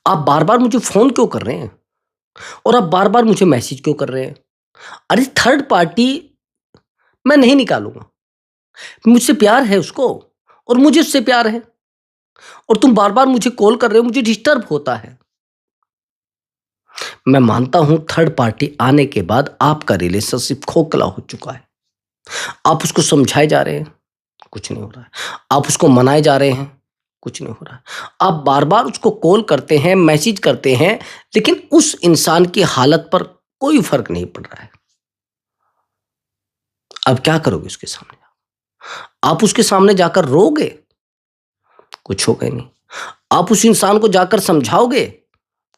आप बार-बार मुझे फ़ोन क्यों कर रहे हैं? और आप बार-बार मुझे मैसेज क्यों कर रहे हैं? अरे थर्ड पार्टी मैं नहीं निकालूँगा। मुझसे प्यार है उसको और मुझे उससे प्यार है और तुम बार-बार मुझे कॉल कर रहे हो, मुझे डिस्टर्ब होता है। मैं मानता हूँ थर्ड पार्टी आने के बाद आपका रिलेशनशिप खोखला हो चुका है। आप उसको समझाए जा रहे हैं, कुछ नहीं हो रहा है। आप उसको मनाए जा रहे हैं, कुछ नहीं हो रहा है। आप बार-बार उसको कॉल करते हैं, मैसेज करते हैं, लेकिन उस इंसान की हालत पर कोई फ़र्क नहीं पड़ रहा है। अब क्या करोगे उसके सामने? आप उसके सामने जाकर रोओगे? कुछ होगा ही नहीं। आप उस इंसान को जाकर समझाओगे?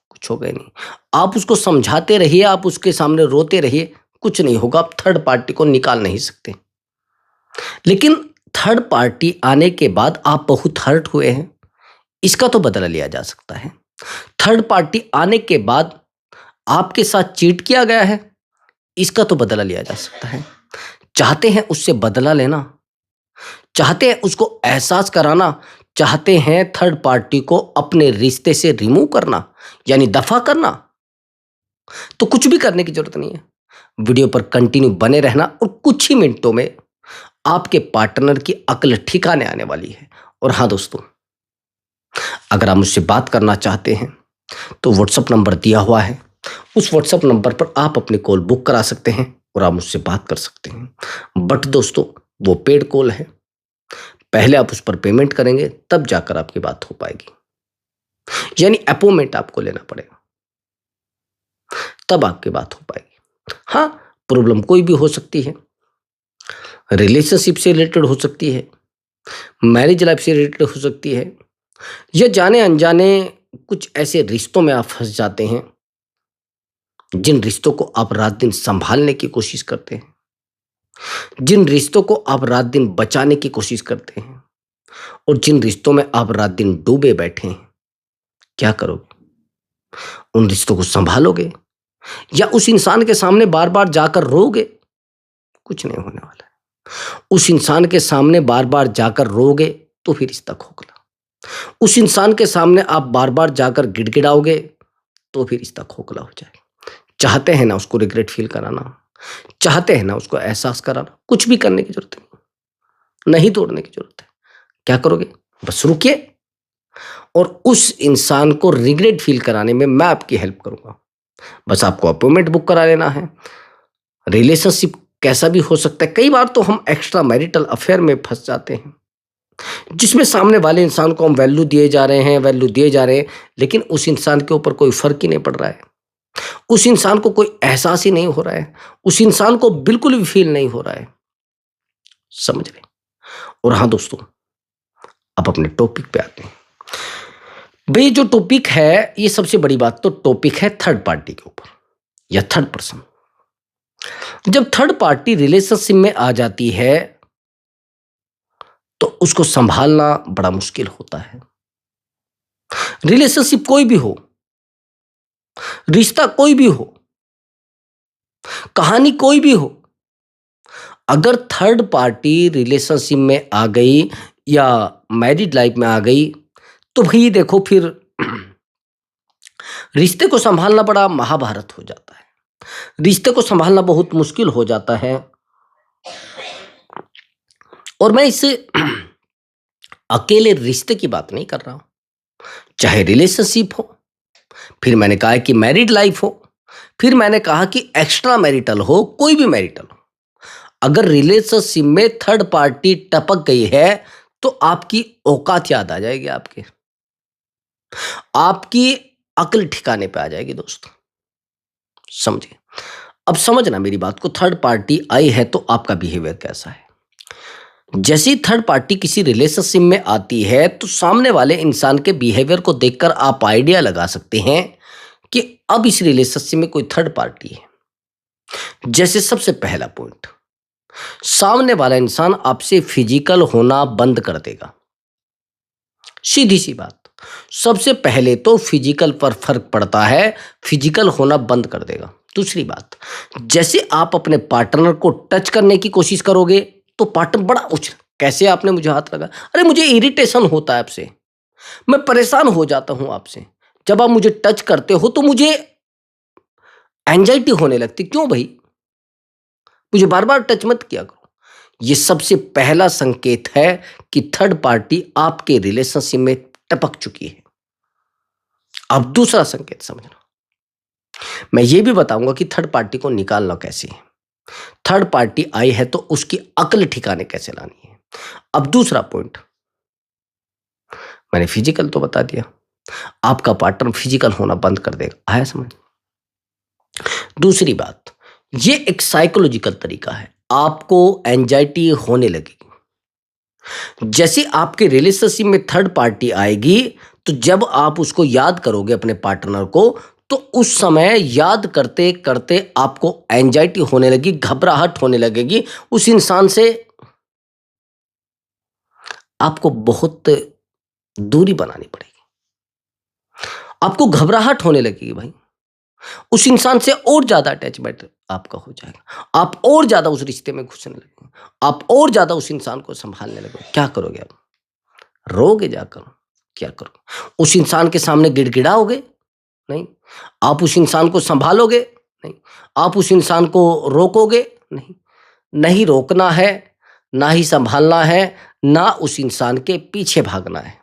कुछ होगा ही नहीं। आप उसको समझाते रहिए, आप उसके सामने रोते रहिए, कुछ नहीं होगा। आप थर्ड पार्टी को निकाल नहीं सकते। लेकिन थर्ड पार्टी आने के बाद आप बहुत हर्ट हुए हैं, इसका तो बदला लिया जा सकता है। थर्ड पार्टी आने के बाद आपके साथ चीट किया गया है, इसका तो बदला लिया जा सकता है। चाहते हैं उससे बदला लेना, चाहते हैं उसको एहसास कराना, चाहते हैं थर्ड पार्टी को अपने रिश्ते से रिमूव करना, यानी दफ़ा करना, तो कुछ भी करने की ज़रूरत नहीं है। वीडियो पर कंटिन्यू बने रहना और कुछ ही मिनटों में आपके पार्टनर की अक्ल ठिकाने आने वाली है। और हाँ दोस्तों, अगर आप मुझसे बात करना चाहते हैं, तो व्हाट्सएप नंबर दिया हुआ है। उस व्हाट्सएप नंबर पर आप अपनी कॉल बुक करा सकते हैं और आप मुझसे बात कर सकते हैं। बट दोस्तों, वो पेड कॉल है। पहले आप उस पर पेमेंट करेंगे, तब जाकर आपकी बात हो पाएगी। यानी अपॉइंटमेंट आपको लेना पड़ेगा, तब आपकी बात हो पाएगी। हाँ, प्रॉब्लम कोई भी हो सकती है। रिलेशनशिप से रिलेटेड हो सकती है, मैरिज लाइफ से रिलेटेड हो सकती है, या जाने-अनजाने कुछ ऐसे रिश्तों में आप फँस जाते हैं, जिन रिश्तों को आप रात-दिन सँभालने की कोशिश करते हैं, जिन रिश्तों को आप रात-दिन बचाने की कोशिश करते हैं और जिन रिश्तों में आप रात-दिन डूबे बैठे हैं, क्या करोगे? उन रिश्तों को सँभालोगे या उस इंसान के सामने बार-बार जाकर रोओगे? कुछ नहीं होने वाला है। उस इंसान के सामने बार-बार जाकर रोओगे, तो फिर रिश्ता खोखला। उस इंसान के सामने आप बार-बार जाकर गिड़गिड़ाओगे, तो फिर रिश्ता खोखला हो जाएगा। चाहते हैं ना उसको रिग्रेट फ़ील कराना, चाहते हैं ना उसको एहसास कराना, कुछ भी करने की ज़रूरत नहीं तोड़ने की ज़रूरत है। क्या करोगे? बस रुकिए और उस इंसान को रिग्रेट फ़ील कराने में मैं आपकी हेल्प करूँगा। बस आपको अपॉइंटमेंट बुक करा लेना है। रिलेशनशिप कैसा भी हो सकता है। कई बार तो हम एक्स्ट्रा मैरिटल अफ़ेयर में फँस जाते हैं, जिसमें सामने वाले इंसान को हम वैल्यू दिए जा रहे हैं, लेकिन उस इंसान के ऊपर कोई फ़र्क ही नहीं पड़ रहा है। उस इंसान को कोई एहसास ही नहीं हो रहा है। उस इंसान को बिल्कुल भी फ़ील नहीं हो रहा है। समझ रहे हैं? और हाँ दोस्तों, अब अपने टॉपिक पे आते हैं। भई जो टॉपिक है, ये सबसे बड़ी बात तो टॉपिक है थर्ड पार्टी के ऊपर या थर्ड पर्सन। जब थर्ड पार्टी रिलेशनशिप में आ जाती है, तो उसको सँभालना बड़ा मुश्किल होता है। रिलेशनशिप कोई भी हो, रिश्ता कोई भी हो, कहानी कोई भी हो, अगर थर्ड पार्टी रिलेशनशिप में आ गई या मैरिड लाइफ में आ गई, तो भई देखो फिर रिश्ते को सँभालना बड़ा महाभारत हो जाता है। रिश्ते को सँभालना बहुत मुश्किल हो जाता है। और मैं इस अकेले रिश्ते की बात नहीं कर रहा हूँ, चाहे रिलेशनशिप हो, फिर मैंने कहा है कि मैरिड लाइफ हो, फिर मैंने कहा कि एक्स्ट्रा मैरिटल हो, कोई भी मैरिटल हो। अगर रिलेशनशिप में थर्ड पार्टी टपक गई है, तो आपकी औकात याद आ जाएगी आपके। आपकी अक्ल ठिकाने पे आ जाएगी दोस्तों। समझिए। अब समझना मेरी बात को, थर्ड पार्टी आई है तो आपका बिहेवियर कैसा है? जैसे ही थर्ड पार्टी किसी रिलेशनशिप में आती है, तो सामने वाले इंसान के बिहेवियर को देखकर आप आइडिया लगा सकते हैं कि अब इस रिलेशनशिप में कोई थर्ड पार्टी है। जैसे सबसे पहला पॉइंट, सामने वाला इंसान आपसे फिजिकल होना बंद कर देगा। सीधी सी बात, सबसे पहले तो फिजिकल पर फर्क पड़ता है, फिजिकल होना बंद कर देगा। दूसरी बात, जैसे आप अपने पार्टनर को टच करने की कोशिश करोगे, तो पार्टनर बड़ा उछल, कैसे आपने मुझे हाथ लगा, अरे मुझे इरिटेशन होता है आपसे, मैं परेशान हो जाता हूं आपसे, जब आप मुझे टच करते हो तो मुझे एंजाइटी होने लगती। क्यों भाई? मुझे बार-बार टच मत किया करो। ये सबसे पहला संकेत है कि थर्ड पार्टी आपके रिलेशनशिप में टपक चुकी है। अब दूसरा संकेत समझना। मैं ये भी बताऊंगा कि थर्ड पार्टी को निकालना कैसे है। थर्ड पार्टी आई है तो उसकी अक्ल ठिकाने कैसे लानी है। अब दूसरा पॉइंट, मैंने फिजिकल तो बता दिया, आपका पार्टनर फिजिकल होना बंद कर देगा। आया समझ? दूसरी बात, ये एक साइकोलॉजिकल तरीका है। आपको एंजाइटी होने लगेगी जैसे आपके रिलेशनशिप में थर्ड पार्टी आएगी, तो जब आप उसको याद करोगे अपने पार्टनर को, तो उस समय याद करते करते आपको एंजाइटी होने लगी, घबराहट होने लगेगी। उस इंसान से आपको बहुत दूरी बनानी पड़ेगी, आपको घबराहट होने लगेगी भाई। उस इंसान से और ज्यादा अटैचमेंट आपका हो जाएगा, आप और ज्यादा उस रिश्ते में घुसने लगेंगे, आप और ज्यादा उस इंसान को संभालने लगोगे। क्या करोगे आप? रोगे जाकर? क्या करोगे? उस इंसान के सामने गिड़गिड़ाओगे? नहीं। आप उस इंसान को संभालोगे? नहीं। आप उस इंसान को रोकोगे? नहीं। नहीं रोकना है, ना ही संभालना है, ना उस इंसान के पीछे भागना है।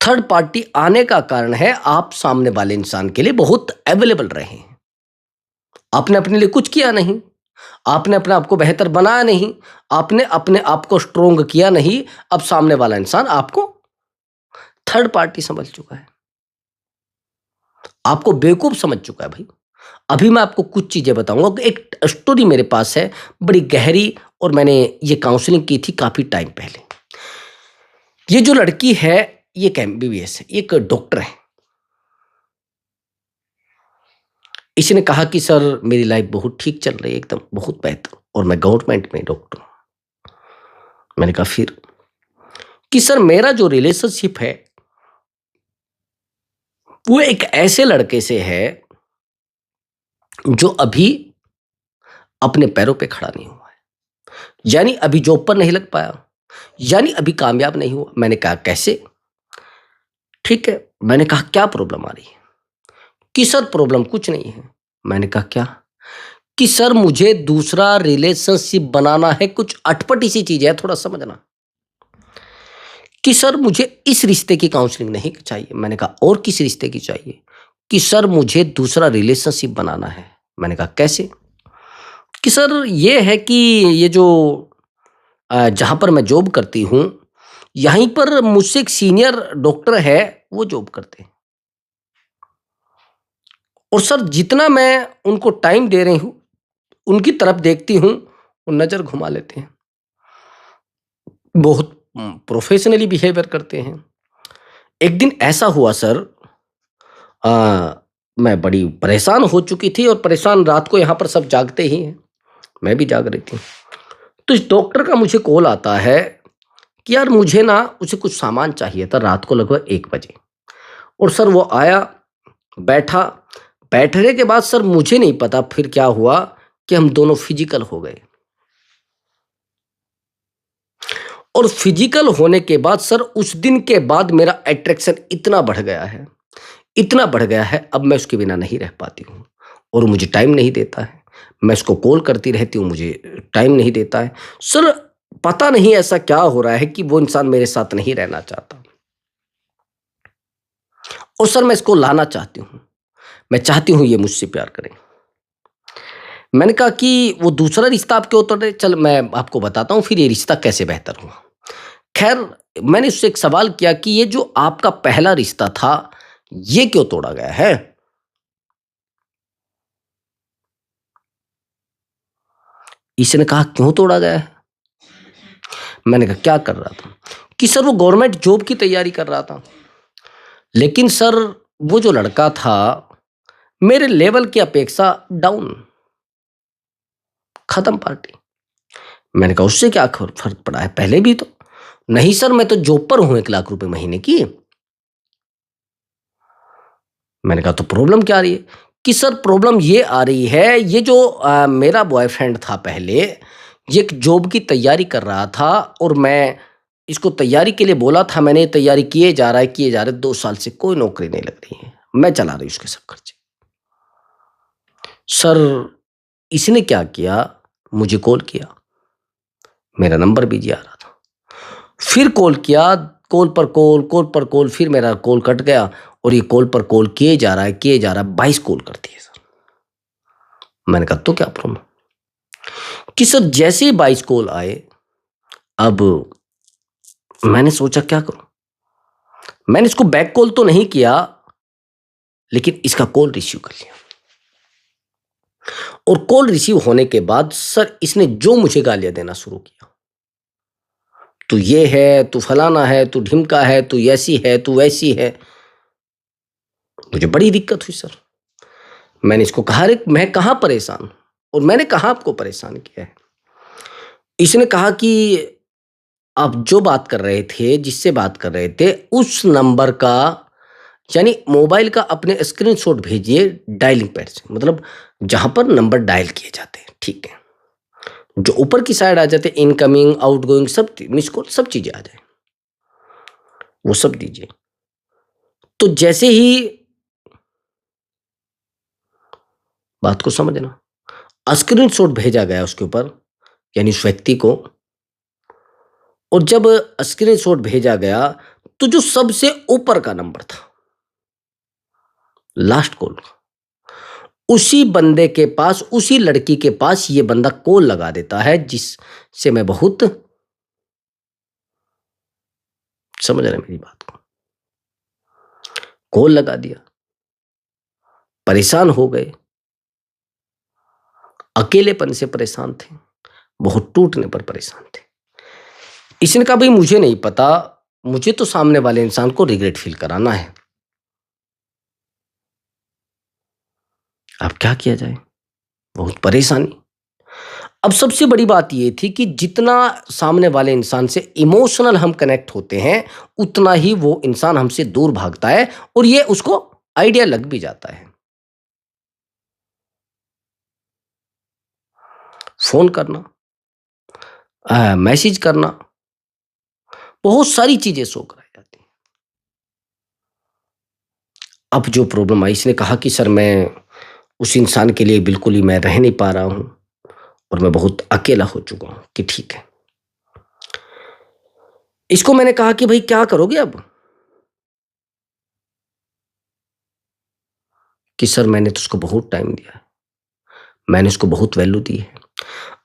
थर्ड पार्टी आने का कारण है आप सामने वाले इंसान के लिए बहुत अवेलेबल रहे हैं। आपने अपने लिए कुछ किया नहीं, आपने अपने आप को बेहतर बनाया नहीं, आपने अपने आप को स्ट्रोंग किया नहीं। अब सामने वाला इंसान आपको थर्ड पार्टी समझ चुका है, आपको बेवकूफ समझ चुका है भाई। अभी मैं आपको कुछ चीजें बताऊंगा। एक स्टोरी मेरे पास है, बड़ी गहरी, और मैंने ये काउंसलिंग की थी काफी टाइम पहले। ये जो लड़की है, ये एक एमबीबीएस है, एक डॉक्टर है। इसने कहा कि सर मेरी लाइफ बहुत ठीक चल रही है, एकदम बहुत बेहतर, और मैं गवर्नमेंट में डॉक्टर हूं। मैंने कहा फिर? कि सर मेरा जो रिलेशनशिप है वो एक ऐसे लड़के से है जो अभी अपने पैरों पे खड़ा नहीं हुआ है, यानी अभी जॉब पर नहीं लग पाया, यानी अभी कामयाब नहीं हुआ। मैंने कहा कैसे? ठीक है। मैंने कहा क्या प्रॉब्लम आ रही है? कि सर प्रॉब्लम कुछ नहीं है। मैंने कहा क्या? कि सर मुझे दूसरा रिलेशनशिप बनाना है, कुछ अटपटी सी चीज है, थोड़ा समझना। कि सर मुझे इस रिश्ते की काउंसलिंग नहीं चाहिए। मैंने कहा और किस रिश्ते की चाहिए? कि सर मुझे दूसरा रिलेशनशिप बनाना है। मैंने कहा कैसे? कि सर ये है कि ये जो जहाँ पर मैं जॉब करती हूँ, यहीं पर मुझसे एक सीनियर डॉक्टर है, वो जॉब करते हैं, और सर जितना मैं उनको टाइम दे रही हूँ, उनकी तरफ देखती हूँ, वो नज़र घुमा लेते हैं, बहुत प्रोफेशनली बिहेवियर करते हैं। एक दिन ऐसा हुआ सर, अ, मैं बड़ी परेशान हो चुकी थी, और परेशान रात को यहाँ पर सब जागते ही हैं, मैं भी जाग रही थी। तो इस डॉक्टर का मुझे कॉल आता है कि यार मुझे ना उसे कुछ सामान चाहिए था, रात को लगभग 1 बजे। और सर वो आया, बैठा, बैठने के बाद सर मुझे नहीं पता फिर क्या हुआ कि हम दोनों फिजिकल हो गए। और फिजिकल होने के बाद सर उस दिन के बाद मेरा अट्रैक्शन इतना बढ़ गया है, इतना बढ़ गया है, अब मैं उसके बिना नहीं रह पाती हूँ, और वो मुझे टाइम नहीं देता है। मैं उसको कॉल करती रहती हूँ, मुझे टाइम नहीं देता है। सर पता नहीं ऐसा क्या हो रहा है कि वो इंसान मेरे साथ नहीं रहना चाहता, और सर मैं इसको लाना चाहती हूँ, मैं चाहती हूँ ये मुझसे प्यार करे। मैंने कहा कि वो दूसरा रिश्ता आप क्यों तोड़ रहे? चल मैं आपको बताता हूँ फिर ये रिश्ता कैसे बेहतर हुआ। खैर, मैंने उससे एक सवाल किया कि ये जो आपका पहला रिश्ता था, ये क्यों तोड़ा गया है? इसने कहा क्यों तोड़ा गया है? मैंने कहा क्या कर रहा था? कि सर वो गवर्नमेंट जॉब की तैयारी कर रहा था, लेकिन सर वो जो लड़का था मेरे लेवल की अपेक्षा डाउन, खत्म पार्टी। मैंने कहा उससे क्या फर्क पड़ा है, पहले भी तो। नहीं सर मैं तो जॉब पर हूं 1 लाख रुपए महीने की। मैंने कहा तो प्रॉब्लम क्या आ रही है? कि सर प्रॉब्लम ये आ रही है, ये जो मेरा बॉयफ्रेंड था पहले, ये एक जॉब की तैयारी कर रहा था, और मैं इसको तैयारी के लिए बोला था मैंने, तैयारी किए जा रहा है, किए जा रहे, 2 साल से कोई नौकरी नहीं लग रही है। मैं चला रही हूँ उसके सब खर्चे। सर, इसने क्या किया, मुझे कॉल किया, मेरा नंबर बिज़ी आ रहा था। फिर कॉल किया, कॉल पर कॉल, कॉल पर कॉल, फिर मेरा कॉल कट गया और ये कॉल पर कॉल किए जा रहा है, किए जा रहा है, 22 कॉल कर दिए सर। मैंने कहा तो क्या प्रॉब्लम? कि सर जैसे ही 22 कॉल आए, अब मैंने सोचा क्या करूं? मैंने इसको बैक कॉल तो नहीं किया, लेकिन इसका कॉल रिसीव कर लिया। और कॉल रिसीव होने के बाद सर इसने जो मुझे गालियां देना शुरू किया, तू ये है, तू फलाना है, तू ढिमका है, तू ऐसी है, तू वैसी है। मुझे बड़ी दिक्कत हुई सर। मैंने इसको कहा, अरे मैं कहाँ परेशान हूं और मैंने कहाँ आपको परेशान किया है? इसने कहा कि आप जो बात कर रहे थे, जिससे बात कर रहे थे, उस नंबर का, यानी मोबाइल का अपने स्क्रीनशॉट भेजिए डायलिंग पैड से, मतलब जहां पर नंबर डायल किए जाते हैं, ठीक है, जो ऊपर की साइड आ जाते हैं, इनकमिंग, आउटगोइंग, सब मिस कॉल, सब चीजें आ जाए, वो सब दीजिए। तो जैसे ही, बात को समझना, स्क्रीनशॉट भेजा गया उसके ऊपर, यानी उस व्यक्ति को, और जब स्क्रीनशॉट भेजा गया तो जो सबसे ऊपर का नंबर था, लास्ट कॉल, उसी बंदे के पास, उसी लड़की के पास ये बंदा कॉल लगा देता है, जिससे मैं बहुत, समझ रहे मेरी बात को, कॉल लगा दिया, परेशान हो गए, अकेलेपन से परेशान थे, बहुत टूटने पर परेशान थे। इसने कहा भाई मुझे नहीं पता, मुझे तो सामने वाले इंसान को रिग्रेट फील कराना है, अब क्या किया जाए, बहुत परेशानी। अब सबसे बड़ी बात ये थी कि जितना सामने वाले इंसान से इमोशनल हम कनेक्ट होते हैं, उतना ही वो इंसान हमसे दूर भागता है, और ये उसको आइडिया लग भी जाता है। फोन करना, मैसेज करना, बहुत सारी चीजें शो कराई जाती हैं। अब जो प्रॉब्लम आई, इसने कहा कि सर मैं उस इंसान के लिए बिल्कुल ही मैं रह नहीं पा रहा हूं, और मैं बहुत अकेला हो चुका हूं। कि ठीक है, इसको मैंने कहा कि भाई क्या करोगे अब? कि सर मैंने तो उसको बहुत टाइम दिया है, मैंने उसको बहुत वैल्यू दी है।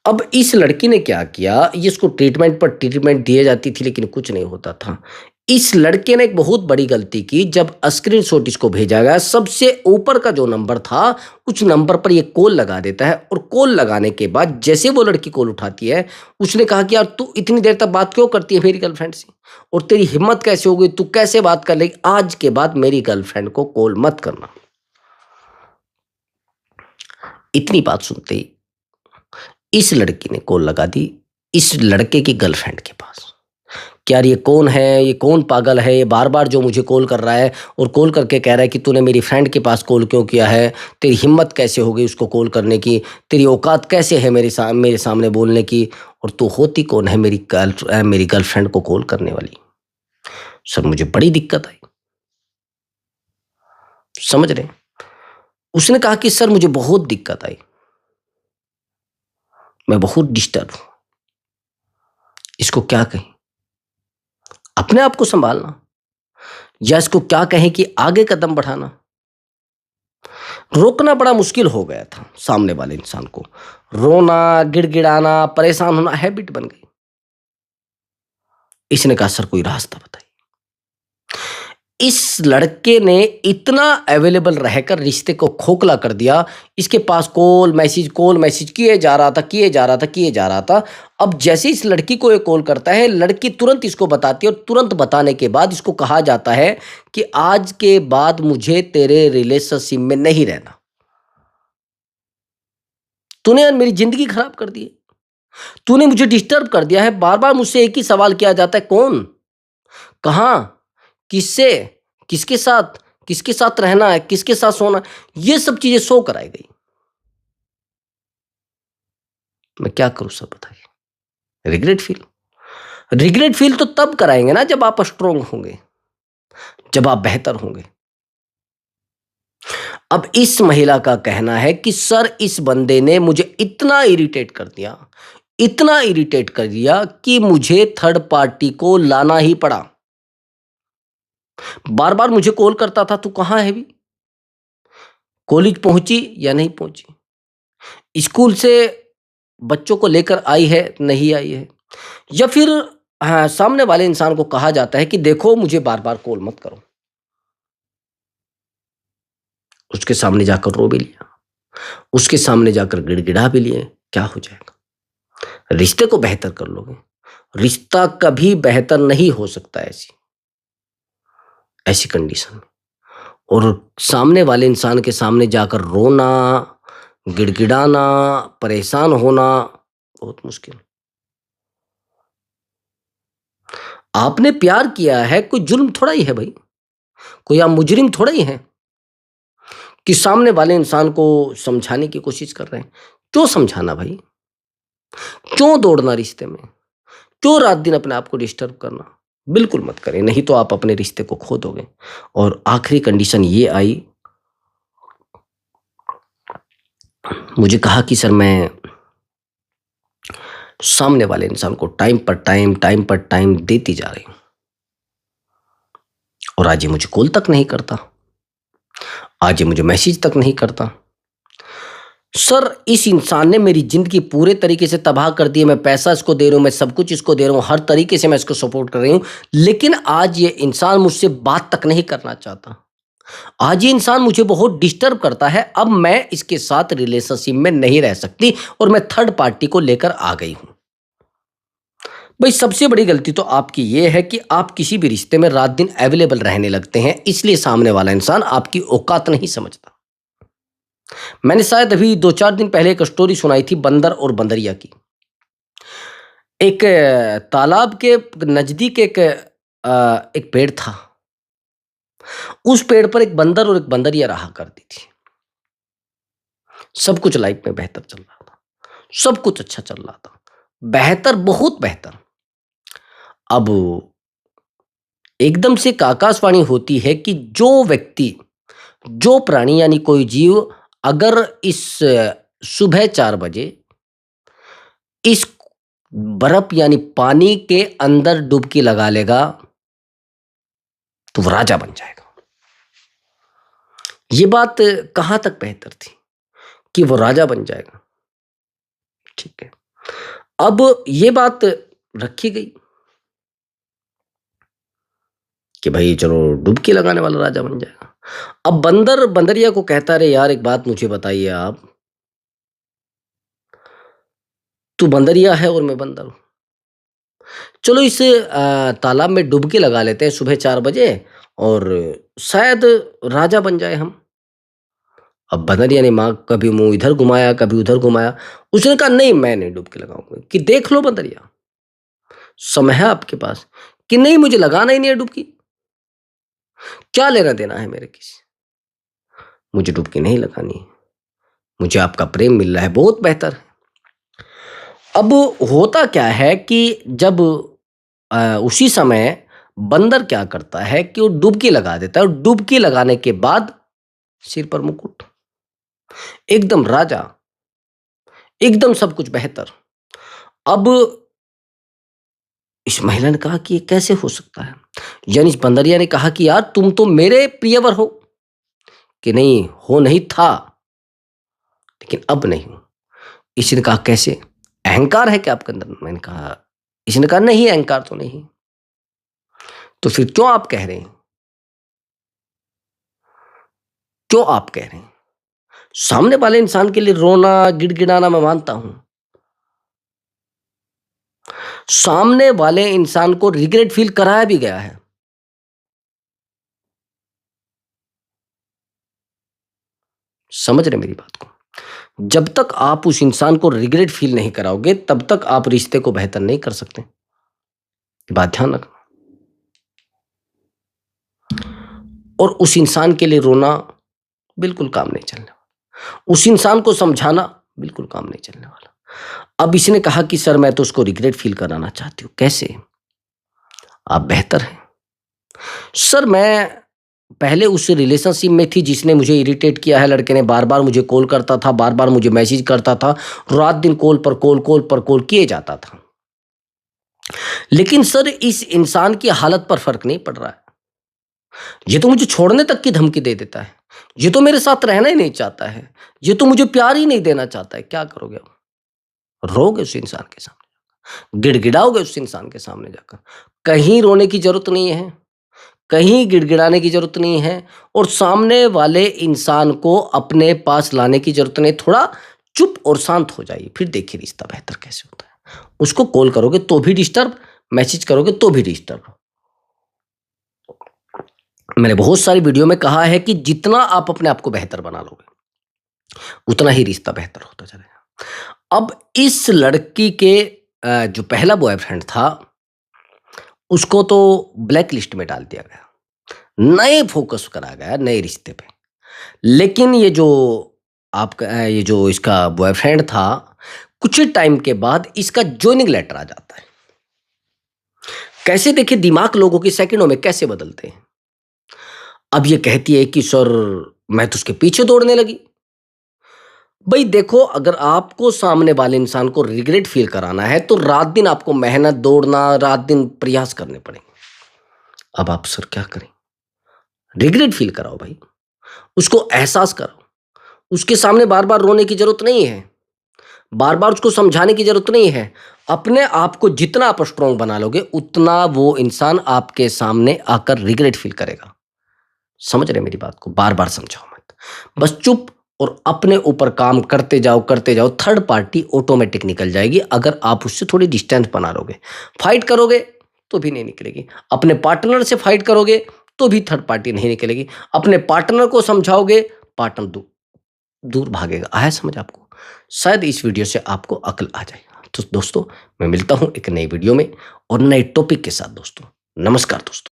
अब इस लड़की ने क्या किया, ये इसको ट्रीटमेंट पर ट्रीटमेंट दिए जाती थी, लेकिन कुछ नहीं होता था। इस लड़के ने एक बहुत बड़ी गलती की, जब स्क्रीनशॉट इसको भेजा गया, सबसे ऊपर का जो नंबर था, उस नंबर पर ये कॉल लगा देता है, और कॉल लगाने के बाद जैसे वो लड़की कॉल उठाती है, उसने कहा कि यार तू इतनी देर तक बात क्यों करती है मेरी गर्लफ्रेंड से, और तेरी हिम्मत कैसे हो गई, तू कैसे बात कर लेगी, आज के बाद मेरी गर्लफ्रेंड को कॉल मत करना। इतनी बात सुनते ही इस लड़की ने कॉल लगा दी इस लड़के की गर्लफ्रेंड के पास। कि यार ये कौन है, ये कौन पागल है, ये बार बार जो मुझे कॉल कर रहा है, और कॉल करके कह रहा है कि तूने मेरी फ्रेंड के पास कॉल क्यों किया है, तेरी हिम्मत कैसे हो गई उसको कॉल करने की, तेरी औकात कैसे है मेरे सामने बोलने की, और तू होती कौन है मेरी गर्लफ्रेंड को कॉल करने वाली। सर मुझे बड़ी दिक्कत आई, समझ रहे हैं? उसने कहा कि सर मुझे बहुत दिक्कत आई, मैं बहुत डिस्टर्ब हूं, इसको क्या कहें, अपने आप को संभालना, या इसको क्या कहें कि आगे कदम बढ़ाना। रोकना बड़ा मुश्किल हो गया था, सामने वाले इंसान को रोना, गिड़गिड़ाना, परेशान होना हैबिट बन गई। इसने कहा सर कोई रास्ता बताइए। इस लड़के ने इतना अवेलेबल रहकर रिश्ते को खोखला कर दिया, इसके पास कॉल मैसेज किए जा रहा था, किए जा रहा था, किए जा रहा था। अब जैसे इस लड़की को ये कॉल करता है, लड़की तुरंत इसको बताती है, और तुरंत बताने के बाद इसको कहा जाता है कि आज के बाद मुझे तेरे रिलेशनशिप में नहीं रहना, तूने यार मेरी जिंदगी खराब कर दी है, तूने मुझे डिस्टर्ब कर दिया है। बार बार मुझसे एक ही सवाल किया जाता है, कौन, कहाँ, किससे, किसके साथ, किसके साथ रहना है, किसके साथ सोना है, ये सब चीजें शो कराई गई। मैं क्या करूं सर बताइए, रिग्रेट फील, रिग्रेट फील तो तब कराएंगे ना जब आप स्ट्रोंग होंगे, जब आप बेहतर होंगे। अब इस महिला का कहना है कि सर इस बंदे ने मुझे इतना इरिटेट कर दिया, इतना इरिटेट कर दिया कि मुझे थर्ड पार्टी को लाना ही पड़ा। बार बार मुझे कॉल करता था, तू कहाँ है भी, कॉलेज पहुंची या नहीं पहुंची, स्कूल से बच्चों को लेकर आई है नहीं आई है, या फिर हाँ, सामने वाले इंसान को कहा जाता है कि देखो मुझे बार बार कॉल मत करो। उसके सामने जाकर रो भी लिया, उसके सामने जाकर गिड़गिड़ा भी लिए, क्या हो जाएगा। रिश्ते को बेहतर कर लोगे, रिश्ता कभी बेहतर नहीं हो सकता ऐसी ऐसी कंडीशन में। और सामने वाले इंसान के सामने जाकर रोना, गिड़गिड़ाना, परेशान होना बहुत मुश्किल। आपने प्यार किया है, कोई जुल्म थोड़ा ही है भाई, कोई आप मुजरिम थोड़ा ही है कि सामने वाले इंसान को समझाने की कोशिश कर रहे हैं। क्यों समझाना भाई, क्यों दौड़ना रिश्ते में, क्यों रात दिन अपने आप को डिस्टर्ब करना। बिल्कुल मत करें, नहीं तो आप अपने रिश्ते को खो दोगे। और आखिरी कंडीशन ये आई, मुझे कहा कि सर मैं सामने वाले इंसान को टाइम पर टाइम देती जा रही हूं और आज ये मुझे कॉल तक नहीं करता, आज ये मुझे मैसेज तक नहीं करता। सर इस इंसान ने मेरी जिंदगी पूरे तरीके से तबाह कर दी है, मैं पैसा इसको दे रहा हूं, मैं सब कुछ इसको दे रहा हूं, हर तरीके से मैं इसको सपोर्ट कर रही हूं, लेकिन आज ये इंसान मुझसे बात तक नहीं करना चाहता। आज ये इंसान मुझे बहुत डिस्टर्ब करता है, अब मैं इसके साथ रिलेशनशिप में नहीं रह सकती और मैं थर्ड पार्टी को लेकर आ गई हूं। भाई सबसे बड़ी गलती तो आपकी ये है कि आप किसी भी रिश्ते में रात दिन अवेलेबल रहने लगते हैं, इसलिए सामने वाला इंसान आपकी औकात नहीं समझता। मैंने शायद अभी 2-4 दिन पहले एक स्टोरी सुनाई थी बंदर और बंदरिया की। एक तालाब के नजदीक एक पेड़ था। उस पेड़ पर एक बंदर और एक बंदरिया रहा करती थी। सब कुछ लाइफ में बेहतर चल रहा था, सब कुछ अच्छा चल रहा था, बेहतर, बहुत बेहतर। अब एकदम से एक आकाशवाणी होती है कि जो व्यक्ति, जो प्राणी यानी कोई जीव अगर इस सुबह 4 बजे इस बर्फ यानी पानी के अंदर डुबकी लगा लेगा तो वो राजा बन जाएगा। ये बात कहां तक बेहतर थी कि वो राजा बन जाएगा। ठीक है, अब ये बात रखी गई कि भाई चलो डुबकी लगाने वाला राजा बन जाएगा। अब बंदर बंदरिया को कहता रहे, यार एक बात मुझे बताइए, आप, तू बंदरिया है और मैं बंदर हूं, चलो इस तालाब में डुबकी लगा लेते हैं सुबह 4 बजे और शायद राजा बन जाए हम। अब बंदरिया ने माँ कभी मुंह इधर घुमाया कभी उधर घुमाया, उसने कहा नहीं मैं नहीं डुबकी लगाऊंगा। कि देख लो बंदरिया, समय है आपके पास, कि नहीं मुझे लगाना ही नहीं है डुबकी, क्या लेना देना है मेरे किसी, मुझे डुबकी नहीं लगानी है, मुझे आपका प्रेम मिल रहा है बहुत बेहतर है। अब होता क्या है कि जब उसी समय बंदर क्या करता है कि वो डुबकी लगा देता है और डुबकी लगाने के बाद सिर पर मुकुट, एकदम राजा, एकदम सब कुछ बेहतर। अब इस महिला ने कहा कि ये कैसे हो सकता है, यानी इस बंदरिया ने कहा कि यार तुम तो मेरे प्रियवर हो। कि नहीं, हो नहीं था लेकिन अब नहीं हूं। इसने कहा कैसे, अहंकार है क्या आपके अंदर। मैंने कहा, इसने कहा नहीं अहंकार तो नहीं। तो फिर क्यों आप कह रहे हैं, क्यों आप कह रहे हैं। सामने वाले इंसान के लिए रोना गिड़गिड़ाना मैं मानता हूं, सामने वाले इंसान को रिग्रेट फील कराया भी गया है। समझ रहे मेरी बात को। जब तक आप उस इंसान को रिग्रेट फील नहीं कराओगे तब तक आप रिश्ते को बेहतर नहीं कर सकते, बात ध्यान रखना। और उस इंसान के लिए रोना बिल्कुल काम नहीं चलने वाला, उस इंसान को समझाना बिल्कुल काम नहीं चलने वाला। अब इसने कहा कि सर मैं तो उसको रिग्रेट फील कराना चाहती हूँ, कैसे। आप बेहतर हैं। सर मैं पहले उस रिलेशनशिप में थी जिसने मुझे इरिटेट किया है, लड़के ने बार-बार मुझे कॉल करता था, बार-बार मुझे मैसेज करता था, रात दिन कॉल पर कॉल किए जाता था। लेकिन सर इस इंसान की हालत पर फ़र्क नहीं पड़ रहा है। ये तो मुझे छोड़ने तक की धमकी दे देता है। ये तो मेरे साथ रहना ही नहीं चाहता है। ये तो मुझे प्यार ही नहीं देना चाहता है। क्या करोगे अब? रोओगे उस इंसान के सामने, गिड़गिड़ाओगे उस इंसान के सामने जाकर। कहीं रोने की ज़रूरत नहीं है, कहीं गिड़गिड़ाने की ज़रूरत नहीं है और सामने वाले इंसान को अपने पास लाने की ज़रूरत नहीं। थोड़ा चुप और शांत हो जाइए, फिर देखिए रिश्ता बेहतर कैसे होता है। उसको कॉल करोगे तो भी डिस्टर्ब, मैसेज करोगे तो भी डिस्टर्ब। मैंने बहुत सारी वीडियो में कहा है कि जितना आप अपने आप को बेहतर बना लोगे, उतना ही रिश्ता बेहतर होता चलेगा। अब इस लड़की के जो पहला बॉयफ्रेंड था, उसको तो ब्लैक लिस्ट में डाल दिया गया। नए फ़ोकस करा गया नए रिश्ते पे। लेकिन ये जो इसका बॉयफ्रेंड था, कुछ टाइम के बाद इसका जॉइनिंग लेटर आ जाता है। कैसे देखिए दिमाग लोगों के सेकंडों में कैसे बदलते हैं। अब ये कहती है कि सर मैं तो उसके पीछे दौड़ने लगी। भई देखो, अगर आपको सामने वाले इंसान को रिग्रेट फ़ील कराना है, तो रात-दिन आपको मेहनत, दौड़ना, रात-दिन प्रयास करने पड़ेंगे। अब आप सर क्या करें? रिग्रेट फ़ील कराओ भाई, उसको एहसास कराओ। उसके सामने बार-बार रोने की ज़रूरत नहीं है, बार-बार उसको समझाने की ज़रूरत नहीं है। अपने आप को जितना आप स्ट्रॉन्ग बना लोगे, उतना वो इंसान आपके सामने आकर रिग्रेट फ़ील करेगा। समझ रहे हैं मेरी बात को? बार-बार समझाओ मत। बस चुप और अपने ऊपर काम करते जाओ, थर्ड पार्टी ऑटोमैटिक निकल जाएगी अगर आप उससे थोड़ी डिस्टेंस बना लोगे। फाइट करोगे तो भी नहीं निकलेगी, अपने पार्टनर से फाइट करोगे तो भी थर्ड पार्टी नहीं निकलेगी, अपने पार्टनर को समझाओगे, पार्टनर दूर भागेगा। आया समझ आपको? शायद इस वीडियो से आपको अक्ल आ जाएगा। तो दोस्तों, मैं मिलता हूँ एक नई वीडियो में और नए टॉपिक के साथ दोस्तों। नमस्कार दोस्तों।